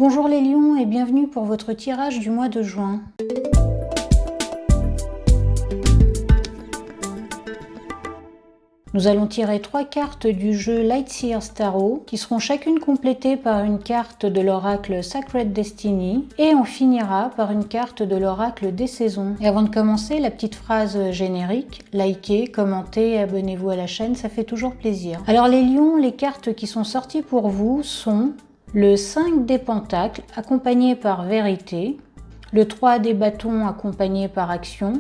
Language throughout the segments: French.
Bonjour les lions et bienvenue pour votre tirage du mois de juin. Nous allons tirer 3 cartes du jeu Lightseers Tarot qui seront chacune complétées par une carte de l'oracle Sacred Destiny et on finira par une carte de l'oracle des saisons. Et avant de commencer, la petite phrase générique, likez, commentez, abonnez-vous à la chaîne, ça fait toujours plaisir. Alors les lions, les cartes qui sont sorties pour vous sont le 5 des pentacles accompagné par vérité, le 3 des bâtons accompagné par action,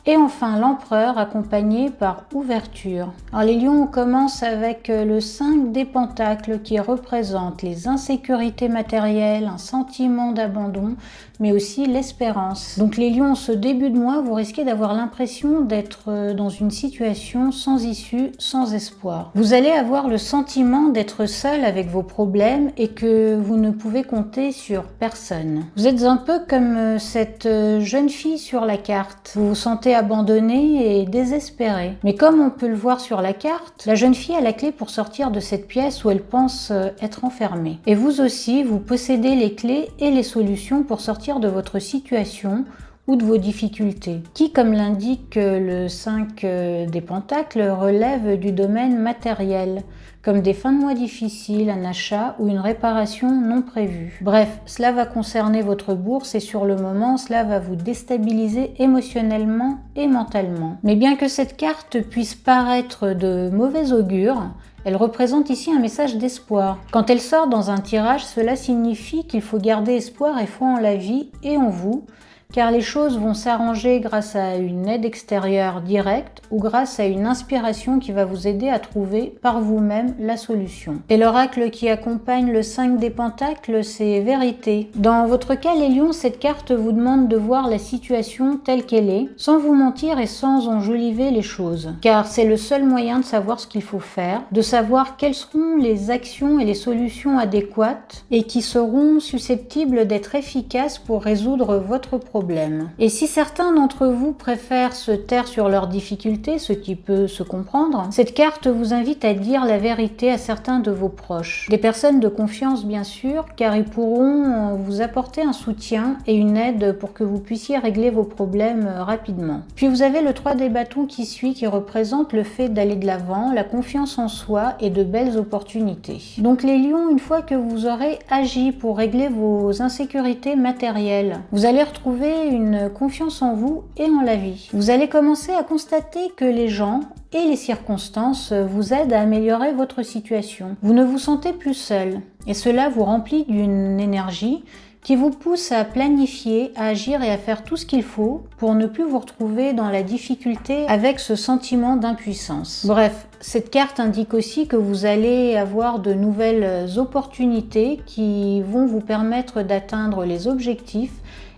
et enfin l'empereur accompagné par ouverture. Alors les lions, on commence avec le 5 des pentacles qui représente les insécurités matérielles, un sentiment d'abandon, mais aussi l'espérance. Donc les lions, ce début de mois, vous risquez d'avoir l'impression d'être dans une situation sans issue, sans espoir. Vous allez avoir le sentiment d'être seul avec vos problèmes et que vous ne pouvez compter sur personne. Vous êtes un peu comme cette jeune fille sur la carte. Vous vous sentez abandonnée et désespérée. Mais comme on peut le voir sur la carte, la jeune fille a la clé pour sortir de cette pièce où elle pense être enfermée. Et vous aussi, vous possédez les clés et les solutions pour sortir de votre situation ou de vos difficultés, qui, comme l'indique le 5 des pentacles, relève du domaine matériel, comme des fins de mois difficiles, un achat ou une réparation non prévue. Bref, cela va concerner votre bourse et sur le moment, cela va vous déstabiliser émotionnellement et mentalement. Mais bien que cette carte puisse paraître de mauvais augure, elle représente ici un message d'espoir. Quand elle sort dans un tirage, cela signifie qu'il faut garder espoir et foi en la vie et en vous, car les choses vont s'arranger grâce à une aide extérieure directe ou grâce à une inspiration qui va vous aider à trouver par vous-même la solution. Et l'oracle qui accompagne le 5 des pentacles, c'est vérité. Dans votre cas, les lions, cette carte vous demande de voir la situation telle qu'elle est, sans vous mentir et sans enjoliver les choses. Car c'est le seul moyen de savoir ce qu'il faut faire, de savoir quelles seront les actions et les solutions adéquates et qui seront susceptibles d'être efficaces pour résoudre votre problème. Et si certains d'entre vous préfèrent se taire sur leurs difficultés, ce qui peut se comprendre, cette carte vous invite à dire la vérité à certains de vos proches. Des personnes de confiance bien sûr, car ils pourront vous apporter un soutien et une aide pour que vous puissiez régler vos problèmes rapidement. Puis vous avez le 3 des bâtons qui suit, qui représente le fait d'aller de l'avant, la confiance en soi et de belles opportunités. Donc les lions, une fois que vous aurez agi pour régler vos insécurités matérielles, vous allez retrouver une confiance en vous et en la vie. Vous allez commencer à constater que les gens et les circonstances vous aident à améliorer votre situation. Vous ne vous sentez plus seul et cela vous remplit d'une énergie qui vous pousse à planifier, à agir et à faire tout ce qu'il faut pour ne plus vous retrouver dans la difficulté avec ce sentiment d'impuissance. Bref, cette carte indique aussi que vous allez avoir de nouvelles opportunités qui vont vous permettre d'atteindre les objectifs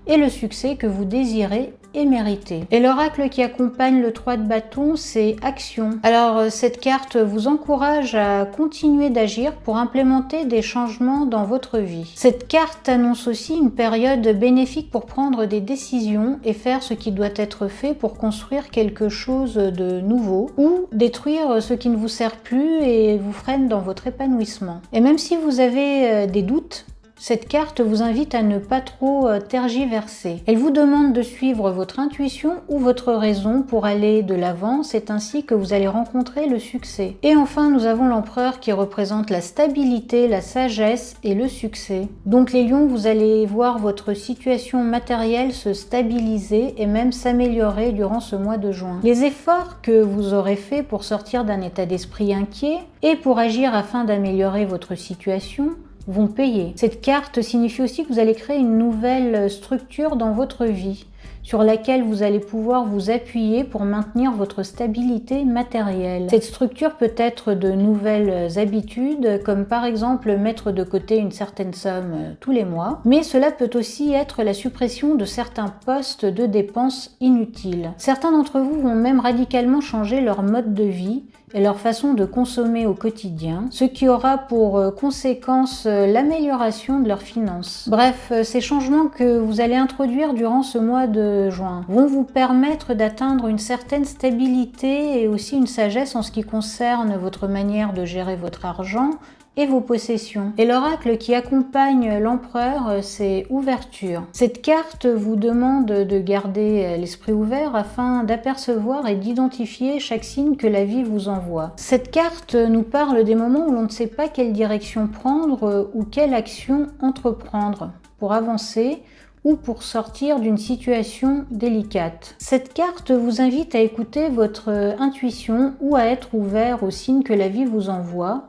et le succès que vous désirez et méritez. Et l'oracle qui accompagne le 3 de bâton, c'est action. Alors cette carte vous encourage à continuer d'agir pour implémenter des changements dans votre vie. Cette carte annonce aussi une période bénéfique pour prendre des décisions et faire ce qui doit être fait pour construire quelque chose de nouveau ou détruire ce qui ne vous sert plus et vous freine dans votre épanouissement. Et même si vous avez des doutes, cette carte vous invite à ne pas trop tergiverser. Elle vous demande de suivre votre intuition ou votre raison pour aller de l'avant. C'est ainsi que vous allez rencontrer le succès. Et enfin, nous avons l'empereur qui représente la stabilité, la sagesse et le succès. Donc les lions, vous allez voir votre situation matérielle se stabiliser et même s'améliorer durant ce mois de juin. Les efforts que vous aurez faits pour sortir d'un état d'esprit inquiet et pour agir afin d'améliorer votre situation vont payer. Cette carte signifie aussi que vous allez créer une nouvelle structure dans votre vie sur laquelle vous allez pouvoir vous appuyer pour maintenir votre stabilité matérielle. Cette structure peut être de nouvelles habitudes, comme par exemple mettre de côté une certaine somme tous les mois, mais cela peut aussi être la suppression de certains postes de dépenses inutiles. Certains d'entre vous vont même radicalement changer leur mode de vie et leur façon de consommer au quotidien, ce qui aura pour conséquence l'amélioration de leurs finances. Bref, ces changements que vous allez introduire durant ce mois de juin vont vous permettre d'atteindre une certaine stabilité et aussi une sagesse en ce qui concerne votre manière de gérer votre argent et vos possessions. Et l'oracle qui accompagne l'empereur, c'est ouverture. Cette carte vous demande de garder l'esprit ouvert afin d'apercevoir et d'identifier chaque signe que la vie vous envoie. Cette carte nous parle des moments où l'on ne sait pas quelle direction prendre ou quelle action entreprendre pour avancer ou pour sortir d'une situation délicate. Cette carte vous invite à écouter votre intuition ou à être ouvert aux signes que la vie vous envoie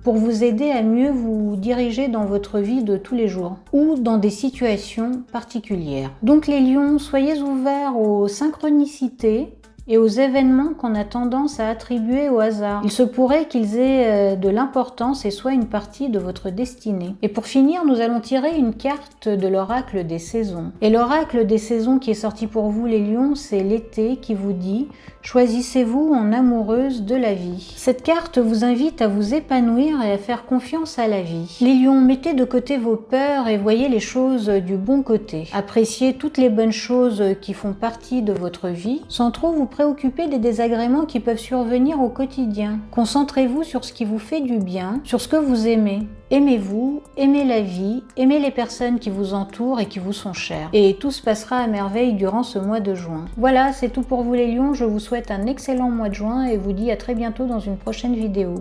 pour vous aider à mieux vous diriger dans votre vie de tous les jours ou dans des situations particulières. Donc les lions, soyez ouverts aux synchronicités et aux événements qu'on a tendance à attribuer au hasard. Il se pourrait qu'ils aient de l'importance et soient une partie de votre destinée. Et pour finir, nous allons tirer une carte de l'oracle des saisons. Et l'oracle des saisons qui est sorti pour vous les lions, c'est l'été qui vous dit « Choisissez-vous en amoureuse de la vie ». Cette carte vous invite à vous épanouir et à faire confiance à la vie. Les lions, mettez de côté vos peurs et voyez les choses du bon côté. Appréciez toutes les bonnes choses qui font partie de votre vie, sans trop vous préoccuper des désagréments qui peuvent survenir au quotidien. Concentrez-vous sur ce qui vous fait du bien, sur ce que vous aimez. Aimez-vous, aimez la vie, aimez les personnes qui vous entourent et qui vous sont chères. Et tout se passera à merveille durant ce mois de juin. Voilà, c'est tout pour vous les lions. Je vous souhaite un excellent mois de juin et vous dis à très bientôt dans une prochaine vidéo.